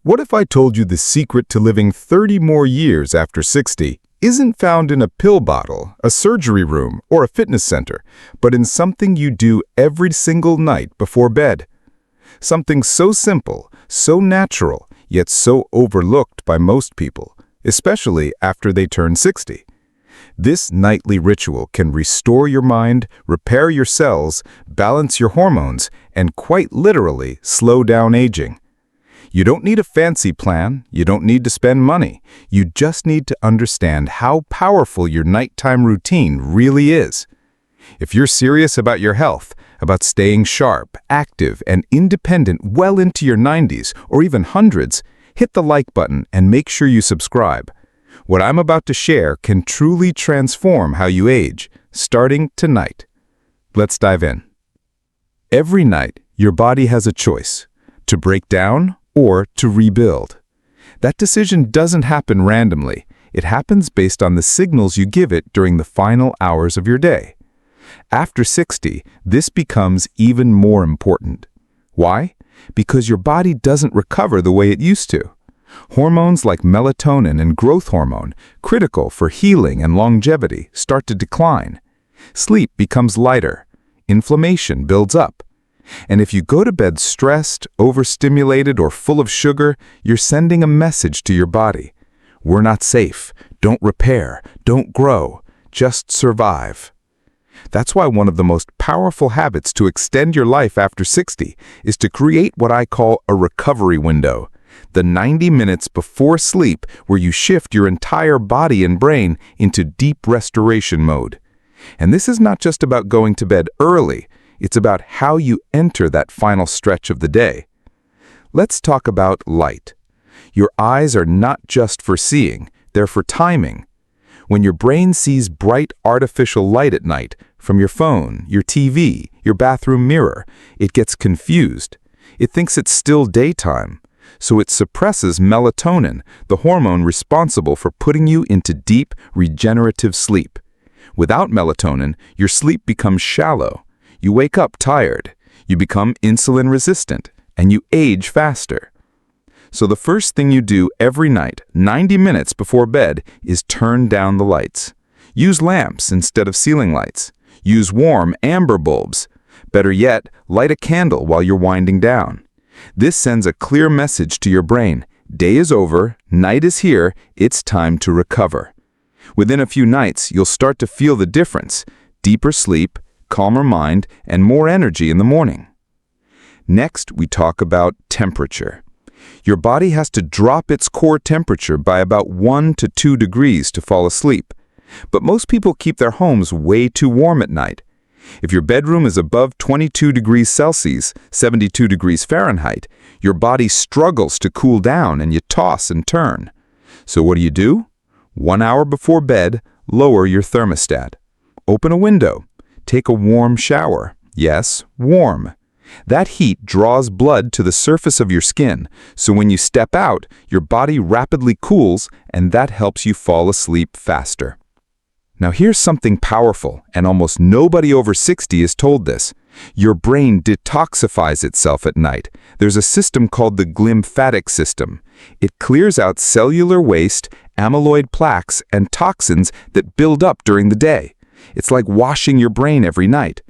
What if I told you the secret to living 30 more years after 60 isn't found in a pill bottle, a surgery room, or a fitness center, but in something you do every single night before bed? Something so simple, so natural, yet so overlooked by most people, especially after they turn 60. This nightly ritual can restore your mind, repair your cells, balance your hormones, and quite literally slow down aging. You don't need a fancy plan, you don't need to spend money, you just need to understand how powerful your nighttime routine really is. If you're serious about your health, about staying sharp, active, and independent well into your 90s or even hundreds, hit the like button and make sure you subscribe. What I'm about to share can truly transform how you age, starting tonight. Let's dive in. Every night, your body has a choice: to break down or to rebuild. That decision doesn't happen randomly. It happens based on the signals you give it during the final hours of your day. After 60, this becomes even more important. Why? Because your body doesn't recover the way it used to. Hormones like melatonin and growth hormone, critical for healing and longevity, start to decline. Sleep becomes lighter. Inflammation builds up. And if you go to bed stressed, overstimulated, or full of sugar, you're sending a message to your body. We're not safe. Don't repair. Don't grow. Just survive. That's why one of the most powerful habits to extend your life after 60 is to create what I call a recovery window. The 90 minutes before sleep where you shift your entire body and brain into deep restoration mode. And this is not just about going to bed early. It's about how you enter that final stretch of the day. Let's talk about light. Your eyes are not just for seeing, they're for timing. When your brain sees bright artificial light at night, from your phone, your TV, your bathroom mirror, it gets confused. It thinks it's still daytime, so it suppresses melatonin, the hormone responsible for putting you into deep, regenerative sleep. Without melatonin, your sleep becomes shallow. You wake up tired, you become insulin resistant, and you age faster. So the first thing you do every night, 90 minutes before bed, is turn down the lights. Use lamps instead of ceiling lights. Use warm amber bulbs. Better yet, light a candle while you're winding down. This sends a clear message to your brain. Day is over, night is here, it's time to recover. Within a few nights, you'll start to feel the difference: deeper sleep, calmer mind, and more energy in the morning. Next, we talk about temperature. Your body has to drop its core temperature by about 1 to 2 degrees to fall asleep. But most people keep their homes way too warm at night. If your bedroom is above 22 degrees Celsius, 72 degrees Fahrenheit, your body struggles to cool down and you toss and turn. So what do? 1 hour before bed, lower your thermostat. Open a window. Take a warm shower. Yes, warm. That heat draws blood to the surface of your skin, so when you step out, your body rapidly cools, and that helps you fall asleep faster. Now here's something powerful, and almost nobody over 60 is told this. Your brain detoxifies itself at night. There's a system called the glymphatic system. It clears out cellular waste, amyloid plaques, and toxins that build up during the day. It's like washing your brain every night.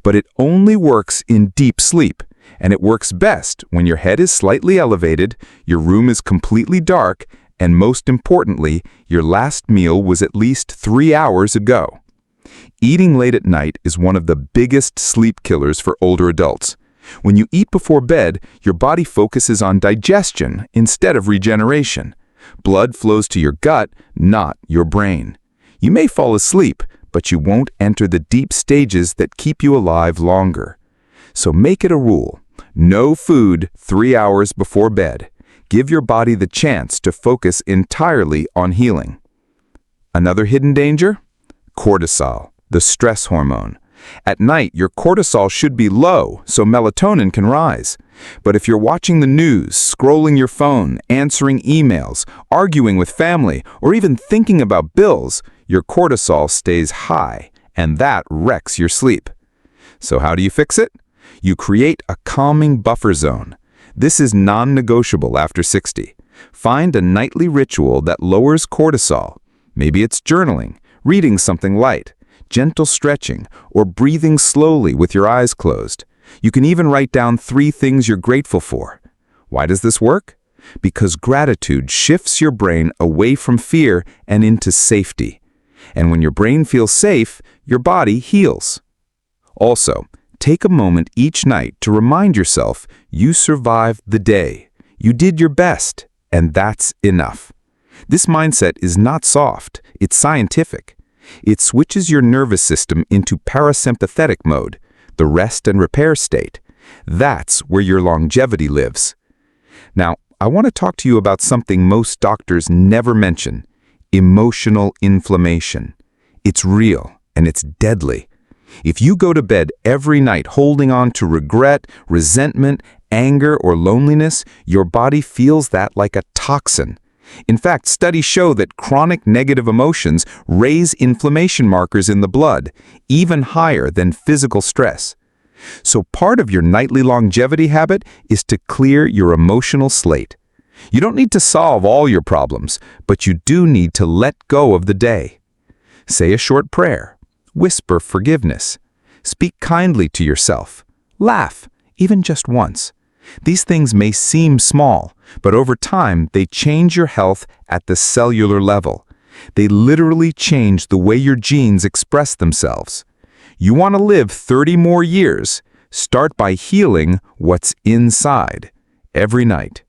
But it only works in deep sleep, and it works best when your head is slightly elevated, your room is completely dark, and most importantly, your last meal was at least 3 hours ago. Eating late at night is one of the biggest sleep killers for older adults. When you eat before bed, your body focuses on digestion instead of regeneration. Blood flows to your gut, not your brain. You may fall asleep, but you won't enter the deep stages that keep you alive longer. So make it a rule. No food 3 hours before bed. Give your body the chance to focus entirely on healing. Another hidden danger? Cortisol, the stress hormone. At night, your cortisol should be low so melatonin can rise. But if you're watching the news, scrolling your phone, answering emails, arguing with family, or even thinking about bills, your cortisol stays high, and that wrecks your sleep. So how do you fix it? You create a calming buffer zone. This is non-negotiable after 60. Find a nightly ritual that lowers cortisol. Maybe it's journaling, reading something light, gentle stretching, or breathing slowly with your eyes closed. You can even write down 3 things you're grateful for. Why does this work? Because gratitude shifts your brain away from fear and into safety. And when your brain feels safe, your body heals. Also, take a moment each night to remind yourself you survived the day. You did your best, and that's enough. This mindset is not soft, it's scientific. It switches your nervous system into parasympathetic mode, the rest and repair state. That's where your longevity lives. Now, I want to talk to you about something most doctors never mention: emotional inflammation. It's real, and it's deadly. If you go to bed every night holding on to regret, resentment, anger, or loneliness, your body feels that like a toxin. In fact, studies show that chronic negative emotions raise inflammation markers in the blood, even higher than physical stress. So part of your nightly longevity habit is to clear your emotional slate. You don't need to solve all your problems, but you do need to let go of the day. Say a short prayer. Whisper forgiveness. Speak kindly to yourself. Laugh, even just once. These things may seem small, but over time they change your health at the cellular level. They literally change the way your genes express themselves. You want to live 30 more years? Start by healing what's inside every night.